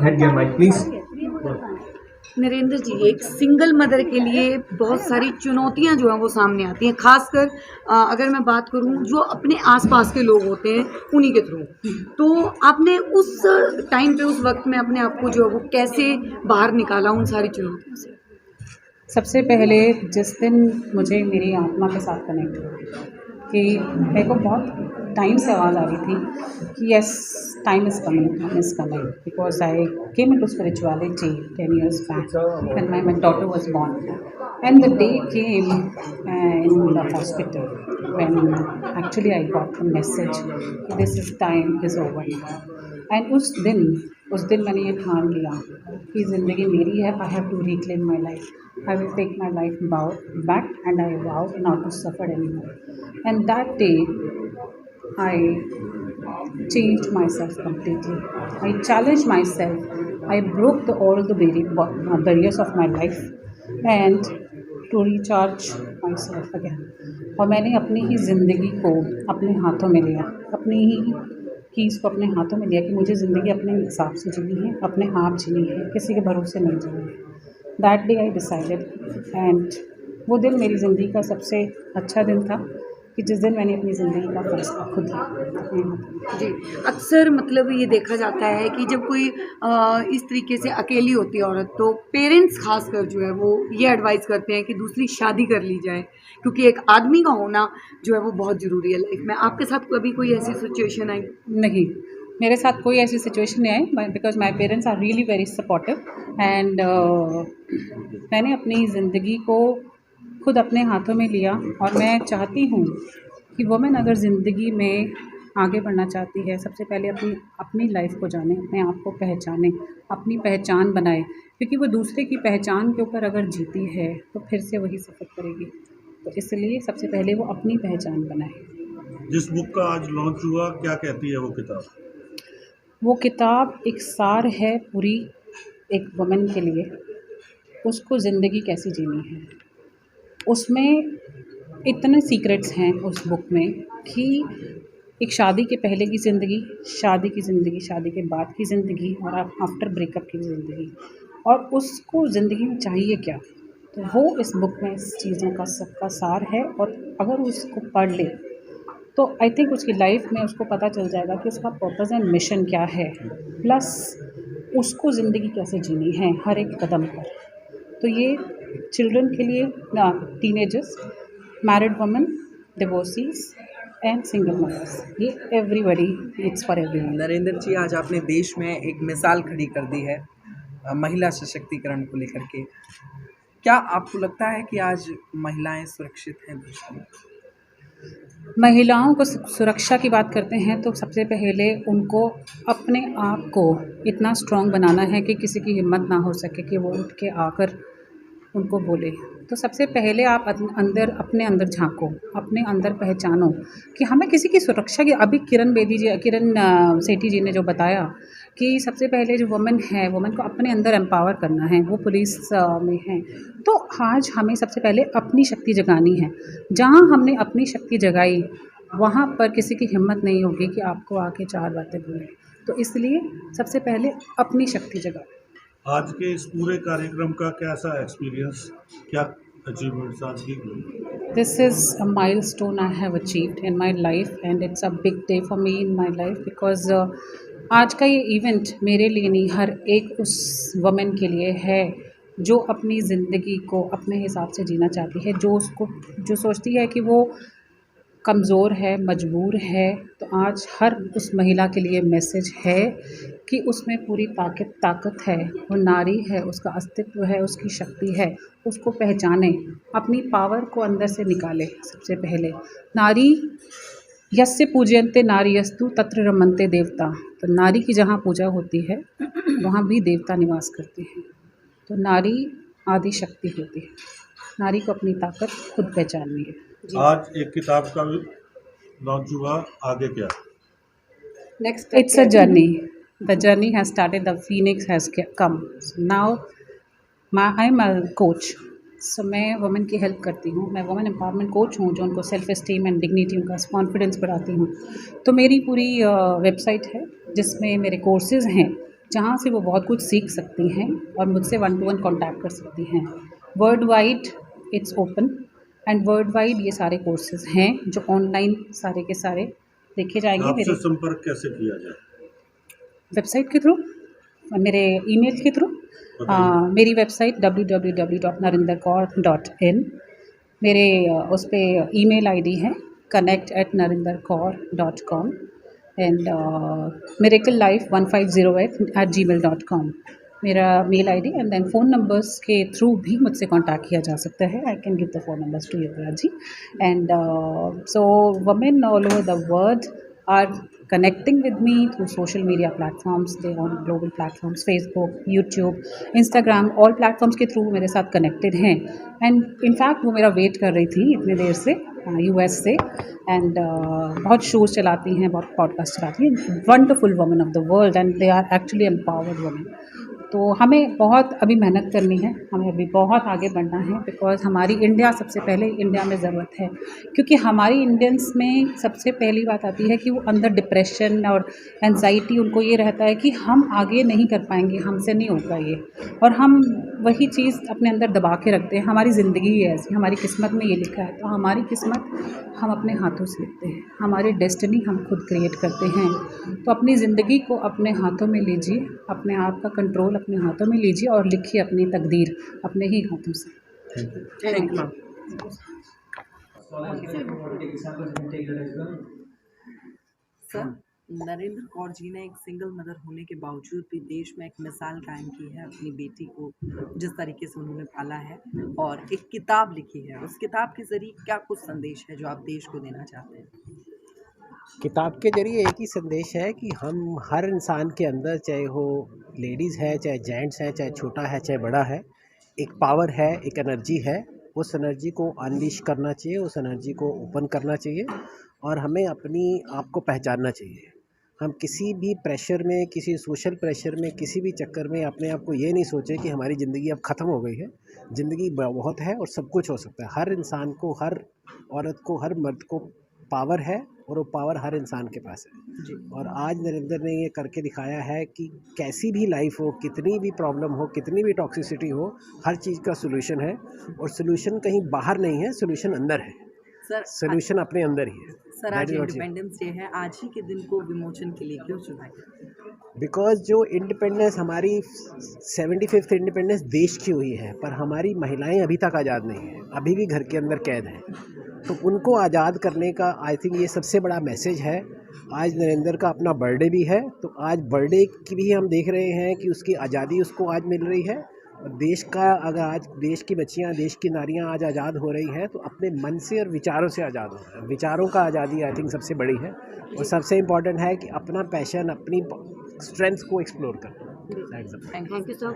Head gear mic please. Narendra ji, एक single mother के लिए बहुत सारी चुनौतियां जो हैं वो सामने आती हैं, खासकर अगर मैं बात करूं जो अपने आसपास के लोग होते हैं उन्हीं के थ्रू। तो आपने उस टाइम पे, उस वक्त में अपने आप को जो है वो कैसे बाहर निकाला उन सारी चुनौतियों से? सबसे पहले जिस दिन मुझे मेरी आत्मा के साथ कनेक्ट हुआ कि मेरे को बहुत टाइम से आवाज़ आ रही थी कि yes, time is coming because I came into spirituality 10 years back when my daughter was born, and the day came in the hospital when actually I got the message this is time is over. And उस दिन मैंने ये ठान लिया कि ज़िंदगी मेरी है, I have to reclaim my life, I will take my life back, and I vow not to suffer anymore. And that day, I changed myself completely. I challenged myself. I broke all the barriers of my life and to recharge myself again. और मैंने अपनी ही ज़िंदगी को अपने हाथों में लिया, अपनी ही कीज़ को अपने हाथों में लिया कि मुझे ज़िंदगी अपने हिसाब से जीनी है, अपने आप जीनी है, किसी के भरोसे नहीं जीनी है। That day I decided, and वो दिन मेरी ज़िंदगी का सबसे अच्छा दिन था कि जिस दिन मैंने अपनी ज़िंदगी का फैसला खुद लिया। जी, अक्सर मतलब ये देखा जाता है कि जब कोई इस तरीके से अकेली होती है औरत, तो पेरेंट्स खासकर जो है वो ये एडवाइस करते हैं कि दूसरी शादी कर ली जाए, क्योंकि एक आदमी का होना जो है वो बहुत ज़रूरी है लाइफ में। आपके साथ कभी कोई ऐसी सिचुएशन आई? नहीं, मेरे साथ कोई ऐसी सिचुएशन नहीं आई because my parents are really very supportive, and मैंने अपनी ज़िंदगी को खुद अपने हाथों में लिया। और मैं चाहती हूँ कि वुमेन अगर ज़िंदगी में आगे बढ़ना चाहती है, सबसे पहले अपनी लाइफ को जाने, अपने आप को पहचाने, अपनी पहचान बनाए, क्योंकि वो दूसरे की पहचान के ऊपर अगर जीती है तो फिर से वही सफ़र करेगी। तो इसलिए सबसे पहले वो अपनी पहचान बनाए। जिस बुक का आज लॉन्च हुआ, क्या कहती है वो किताब? वो किताब एक सार है पूरी एक वुमेन के लिए, उसको ज़िंदगी कैसी जीनी है। उसमें इतने सीक्रेट्स हैं उस बुक में कि एक शादी के पहले की ज़िंदगी, शादी की ज़िंदगी, शादी के बाद की ज़िंदगी और आफ्टर ब्रेकअप की ज़िंदगी, और उसको ज़िंदगी में चाहिए क्या। तो वो इस बुक में इस चीज़ों का सबका सार है, और अगर उसको पढ़ ले तो आई थिंक उसकी लाइफ में उसको पता चल जाएगा कि उसका पर्पस एंड मिशन क्या है, प्लस उसको ज़िंदगी कैसे जीनी है हर एक कदम पर। तो ये चिल्ड्रन के लिए, teenagers, married women, divorcees and single mothers, ये everybody, it's for everyone. Narendra ji, आज आपने देश में एक मिसाल खड़ी कर दी है महिला सशक्तिकरण को लेकर के। क्या आपको लगता है कि आज महिलाएं सुरक्षित हैं देश में? महिलाओं को सुरक्षा की बात करते हैं तो सबसे पहले उनको अपने आप को इतना स्ट्रॉन्ग बनाना है कि किसी की हिम्मत ना हो सके कि वो उठ के आकर उनको बोले। तो सबसे पहले आप अपने अंदर झांको, अपने अंदर पहचानो कि हमें किसी की सुरक्षा की। अभी किरण सेठी जी ने जो बताया कि सबसे पहले जो वुमेन है, वुमेन को अपने अंदर एम्पावर करना है, वो पुलिस में है। तो आज हमें सबसे पहले अपनी शक्ति जगानी है। जहाँ हमने अपनी शक्ति जगाई, वहाँ पर किसी की हिम्मत नहीं होगी कि आपको आके चार बातें बोले। तो इसलिए सबसे पहले अपनी शक्ति जगाओ। आज के इस पूरे कार्यक्रम का कैसा एक्सपीरियंस, क्या अचीवमेंट्स आज की? This is a milestone I have achieved in my life, and it's a big day for me in my life because आज का ये इवेंट मेरे लिए नहीं, हर एक उस वुमेन के लिए है जो अपनी ज़िंदगी को अपने हिसाब से जीना चाहती है, जो सोचती है कि वो कमज़ोर है, मजबूर है। तो आज हर उस महिला के लिए मैसेज है कि उसमें पूरी ताकत है, वो नारी है, उसका अस्तित्व है, उसकी शक्ति है, उसको पहचाने, अपनी पावर को अंदर से निकाले। सबसे पहले नारी यस्य पूजयन्ते नार्यस्तु तत्र रमन्ते देवता। तो नारी की जहाँ पूजा होती है वहाँ भी देवता निवास करते हैं। तो नारी आदि शक्ति होती है, नारी को अपनी ताकत खुद पहचाननी है। आज एक किताब का लॉन्च हुआ, आगे क्या? Next, It's a journey. The journey has started. The phoenix has come. So now, I'm a coach. So मैं वुमेन की हेल्प करती हूँ। मैं वुमेन एम्पावरमेंट कोच हूँ, जो उनको सेल्फ एस्टीम एंड डिग्निटी, उनका कॉन्फिडेंस बढ़ाती हूँ। तो मेरी पूरी वेबसाइट है जिसमें मेरे कोर्सेज़ हैं, जहाँ से वो बहुत कुछ सीख सकती हैं और मुझसे 1-to-1 कॉन्टैक्ट कर सकती हैं। World wide it's open and world wide ये सारे कोर्सेज हैं जो ऑनलाइन सारे के सारे देखे जाएंगे। आपसे मेरे संपर्क कैसे किया जाए? वेबसाइट के थ्रू, मेरे ईमेल के थ्रू। मेरी वेबसाइट www.narinderkaur.in, मेरे उस पे ईमेल आईडी है connect@narinderkaur.com एंड miraclelife1508@gmail.com मेरा mail ID and then phone numbers के थ्रू भी मुझसे कांटेक्ट किया जा सकता है। I can give the phone numbers to you जी। And so women all over the world are connecting with me through social media platforms. They are on global platforms, Facebook, YouTube, Instagram, all platforms के through मेरे साथ connected हैं। And in fact वो मेरा wait कर रही थी इतने देर से US से। एंड बहुत शोज़ चलाती हैं, बहुत पॉडकास्ट चलाती हैं, wonderful women of the world and they are actually empowered women. तो हमें बहुत अभी मेहनत करनी है, हमें अभी बहुत आगे बढ़ना है, बिकॉज़ हमारी इंडिया सबसे पहले इंडिया में ज़रूरत है। क्योंकि हमारी इंडियंस में सबसे पहली बात आती है कि वो अंदर डिप्रेशन और एंजाइटी, उनको ये रहता है कि हम आगे नहीं कर पाएंगे, हमसे नहीं होगा ये, और हम वही चीज़ अपने अंदर दबा के रखते हैं। हमारी ज़िंदगी ही ऐसी, हमारी किस्मत में ये लिखा है, तो हमारी किस्मत हम अपने हाथों से लिखते हैं, हमारी डेस्टिनी हम खुद क्रिएट करते हैं। तो अपनी ज़िंदगी को अपने हाथों में लीजिए, अपने आप का कंट्रोल अपने हाथों में लीजिए और लिखिए अपनी तकदीर अपने ही हाथों से। Thank you ma'am. Sir, Narendra Kaur ji ने एक सिंगल मदर होने के बावजूद भी देश में एक मिसाल कायम की है अपनी बेटी को जिस तरीके से उन्होंने पाला है, और एक किताब लिखी है। उस किताब के ज़रिए क्या कुछ संदेश है जो आप देश को देना चाहते हैं? किताब के ज़रिए एक ही संदेश है कि हम हर इंसान के अंदर, चाहे वो लेडीज़ है, चाहे जेंट्स है, चाहे छोटा है, चाहे बड़ा है, एक पावर है, एक एनर्जी है। उस एनर्जी को अनलीश करना चाहिए, उस एनर्जी को ओपन करना चाहिए और हमें अपनी आप को पहचानना चाहिए। हम किसी भी प्रेशर में, किसी सोशल प्रेशर में, किसी भी चक्कर में अपने आप को ये नहीं सोचें कि हमारी ज़िंदगी अब ख़त्म हो गई है। ज़िंदगी बहुत है और सब कुछ हो सकता है। हर इंसान को, हर औरत को, हर मर्द को पावर है और वो पावर हर इंसान के पास है जी। और आज नरेंद्र ने ये करके दिखाया है कि कैसी भी लाइफ हो, कितनी भी प्रॉब्लम हो, कितनी भी टॉक्सिसिटी हो, हर चीज़ का सोल्यूशन है। और सोल्यूशन कहीं बाहर नहीं है, सोल्यूशन अंदर है। सर, सोल्यूशन अपने अंदर ही है। सर, आज इंडिपेंडेंस डे है, आज ही के दिन को विमोचन के लिए क्यों चुना है? बिकॉज जो इंडिपेंडेंस हमारी 75th इंडिपेंडेंस देश की हुई है, पर हमारी महिलाएं अभी तक आज़ाद नहीं हैं, अभी भी घर के अंदर कैद हैं। तो उनको आज़ाद करने का आई थिंक ये सबसे बड़ा मैसेज है। आज नरेंद्र का अपना बर्थडे भी है, तो आज बर्थडे की भी हम देख रहे हैं कि उसकी आज़ादी उसको आज मिल रही है। और देश का, अगर आज देश की बच्चियां, देश की नारियां आज आज़ाद हो रही हैं, तो अपने मन से और विचारों से आज़ाद हो रही हैं। विचारों का आज़ादी आई थिंक सबसे बड़ी है, और सबसे इम्पॉर्टेंट है कि अपना पैशन, अपनी स्ट्रेंथ्स को एक्सप्लोर करना। Thank you sir.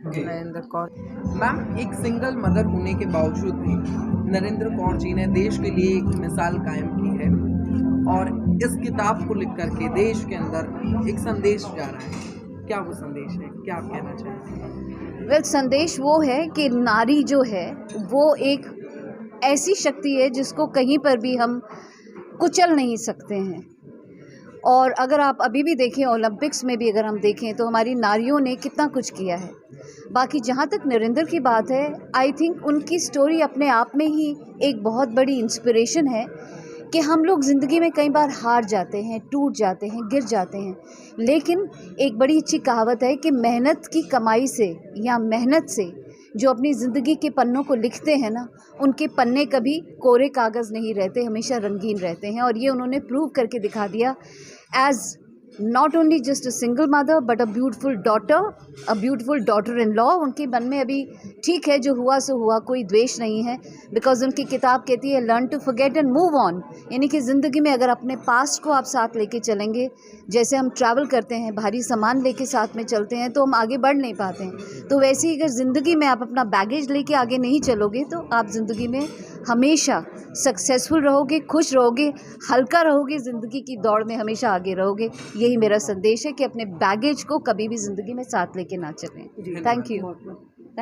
Narendra Kaur ma'am, एक सिंगल मदर होने के बावजूद भी नरेंद्र कौर जी ने देश के लिए एक मिसाल कायम की है, और इस किताब को लिख करके देश के अंदर एक संदेश जा रहा है। क्या वो संदेश है, क्या आप कहना चाहेंगे? वेल, संदेश वो है कि नारी जो है वो एक ऐसी शक्ति है जिसको कहीं पर भी हम कुचल नहीं सकते हैं। और अगर आप अभी भी देखें, ओलंपिक्स में भी अगर हम देखें, तो हमारी नारियों ने कितना कुछ किया है। बाकी जहाँ तक नरेंद्र की बात है, आई थिंक उनकी स्टोरी अपने आप में ही एक बहुत बड़ी इंस्पिरेशन है कि हम लोग ज़िंदगी में कई बार हार जाते हैं, टूट जाते हैं, गिर जाते हैं, लेकिन एक बड़ी अच्छी कहावत है कि मेहनत की कमाई से या मेहनत से जो अपनी ज़िंदगी के पन्नों को लिखते हैं ना, उनके पन्ने कभी कोरे कागज़ नहीं रहते, हमेशा रंगीन रहते हैं। और ये उन्होंने प्रूव करके दिखा दिया as not only just a single mother but a beautiful daughter in law. उनके मन में अभी ठीक है, जो हुआ सो हुआ, कोई द्वेष नहीं है, बिकॉज उनकी किताब कहती है learn to forget and move on. यानी कि ज़िंदगी में अगर अपने पास्ट को आप साथ लेके चलेंगे, जैसे हम ट्रैवल करते हैं, भारी सामान लेके साथ में चलते हैं तो हम आगे बढ़ नहीं पाते हैं, तो वैसे ही अगर ज़िंदगी में आप अपना बैगेज लेके आगे नहीं चलोगे तो आप ज़िंदगी में हमेशा सक्सेसफुल रहोगे, खुश रहोगे, हल्का रहोगे, ज़िंदगी की दौड़ में हमेशा आगे रहोगे। यही मेरा संदेश है कि अपने बैगेज को कभी भी ज़िंदगी में साथ लेके ना चलें। Thank you.